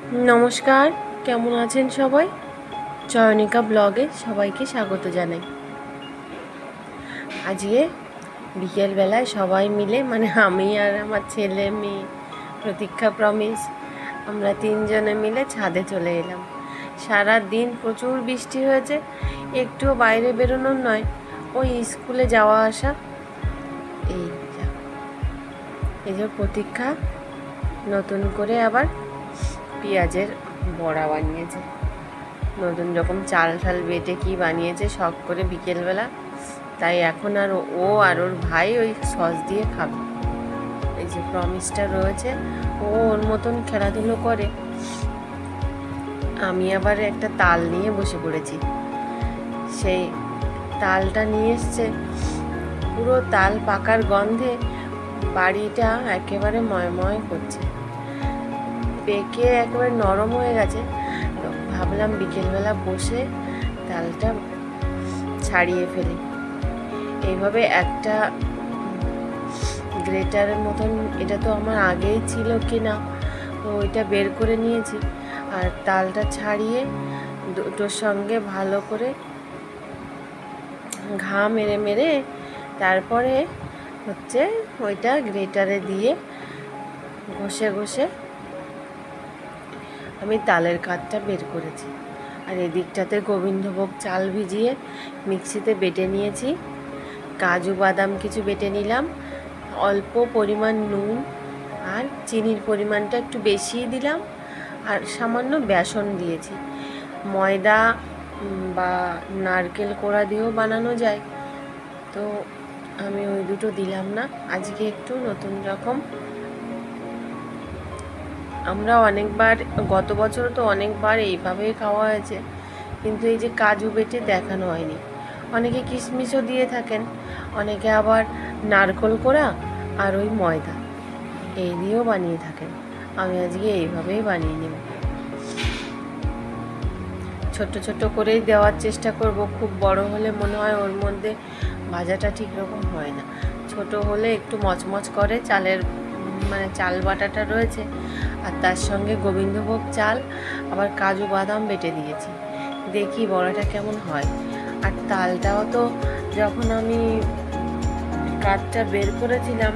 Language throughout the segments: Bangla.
नमस्कार, केमन आছেন সবাই? চয়নিকা ব্লগে সবাইকে স্বাগত জানাই। আজকে বিকেল বেলায় সবাই মিলে মানে আমি আর আমার ছেলে মেয়ে প্রতীক্ষা প্রমিস আমরা তিনজনে মিলে ছাদে চলে এলাম। সারা দিন প্রচুর বৃষ্টি হয়েছে, একটুও বাইরে বেরোনোর নয়, ওই স্কুলে যাওয়া আসা। এই যে প্রতীক্ষা নতুন করে আবার পেঁয়াজের বড়া বানিয়েছে, নতুন রকম চাল ঠাল বেটে কি বানিয়েছে শখ করে বিকেলবেলা। তাই এখন আর ও আর ওর ভাই ওই সস দিয়ে খাবে। এই যে প্রমিসটা রয়েছে, ও ওর মতন খেলাধুলো করে। আমি আবার একটা তাল নিয়ে বসে পড়েছি। সেই তালটা নিয়ে এসছে, পুরো তাল পাকার গন্ধে বাড়িটা একেবারে ময়ময় করছে, পেকে একেবারে নরম হয়ে গেছে। তো ভাবলাম বিকেলবেলা বসে তালটা ছাড়িয়ে ফেলি। এইভাবে একটা গ্রেটারের মতন, এটা তো আমার আগেই ছিল কিনা, তো ওইটা বের করে নিয়েছি আর তালটা ছাড়িয়ে দুটোর সঙ্গে ভালো করে ঘা মেরে মেরে তারপরে হচ্ছে ওইটা গ্রেটারে দিয়ে ঘষে ঘষে আমি তালের কাঠটা বের করেছি। আর এদিকটাতে গোবিন্দভোগ চাল ভিজিয়ে মিক্সিতে বেটে নিয়েছি, কাজু বাদাম কিছু বেটে নিলাম, অল্প পরিমাণ নুন আর চিনির পরিমাণটা একটু বেশিই দিলাম, আর সামান্য বেসন দিয়েছি। ময়দা বা নারকেল কোড়া দিয়েও বানানো যায়, তো আমি ওই দুটো দিলাম না। আজকে একটু নতুন রকম। আমরা অনেকবার, গত বছর তো অনেকবার এইভাবেই খাওয়া হয়েছে, কিন্তু এই যে কাজু বেটে দেখানো হয়নি। অনেকে কিশমিশও দিয়ে থাকেন, অনেকে আবার নারকেল কোড়া আর ওই ময়দা এই দিয়েও বানিয়ে থাকেন। আমি আজকে এইভাবেই বানিয়ে নেব। ছোট ছোট করেই দেওয়ার চেষ্টা করব, খুব বড় হলে মনে হয় ওর মধ্যে ভাজাটা ঠিক রকম হয় না। ছোট হলে একটু মচমচ করে, চালের মানে চাল বাটাটা রয়েছে আর তার সঙ্গে গোবিন্দভোগ চাল আবার কাজু বাদাম বেটে দিয়েছি। দেখি বড়াটা কেমন হয়। আর তালটাও তো যখন আমি কাঠটা বের করেছিলাম,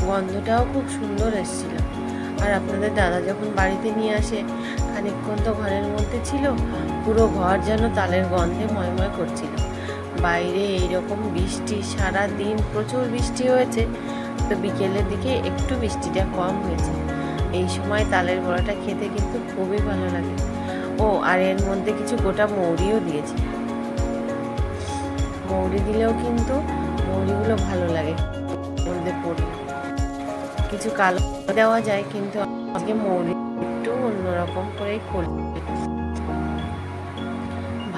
গন্ধটাও খুব সুন্দর এসেছিল। আর আপনাদের দাদা যখন বাড়িতে নিয়ে আসে, খানিকক্ষণ তো ঘরের মধ্যে ছিল, পুরো ঘর যেন তালের গন্ধে ময়ময় করছিল। বাইরে এইরকম বৃষ্টি, সারা দিন প্রচুর বৃষ্টি হয়েছে, তো বিকেলের দিকে একটু বৃষ্টিটা কম হয়েছে। এই সময় তালের বড়াটা খেতে কিন্তু খুবই ভালো লাগে। ও আর এর মধ্যে কিছু গোটা মৌরিও দিয়েছি। মৌরি দিলেও কিন্তু মৌরিগুলো ভালো লাগে মধ্যে পড়লে। কিছু কালো দেওয়া যায়, কিন্তু আজকে মৌরি একটু অন্যরকম করেই করি।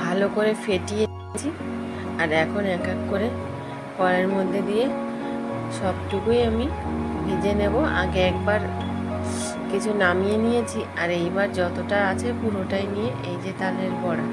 ভালো করে ফেটিয়েছি আর এখন এক এক করে কড়াইয়ের মধ্যে দিয়ে সবটুকুই আমি ভেজে নেব। আগে একবার কিছু নামিয়ে নিয়েছি আর এইবার যতটা আছে পুরোটাই নিয়ে এই যে তালের বড়া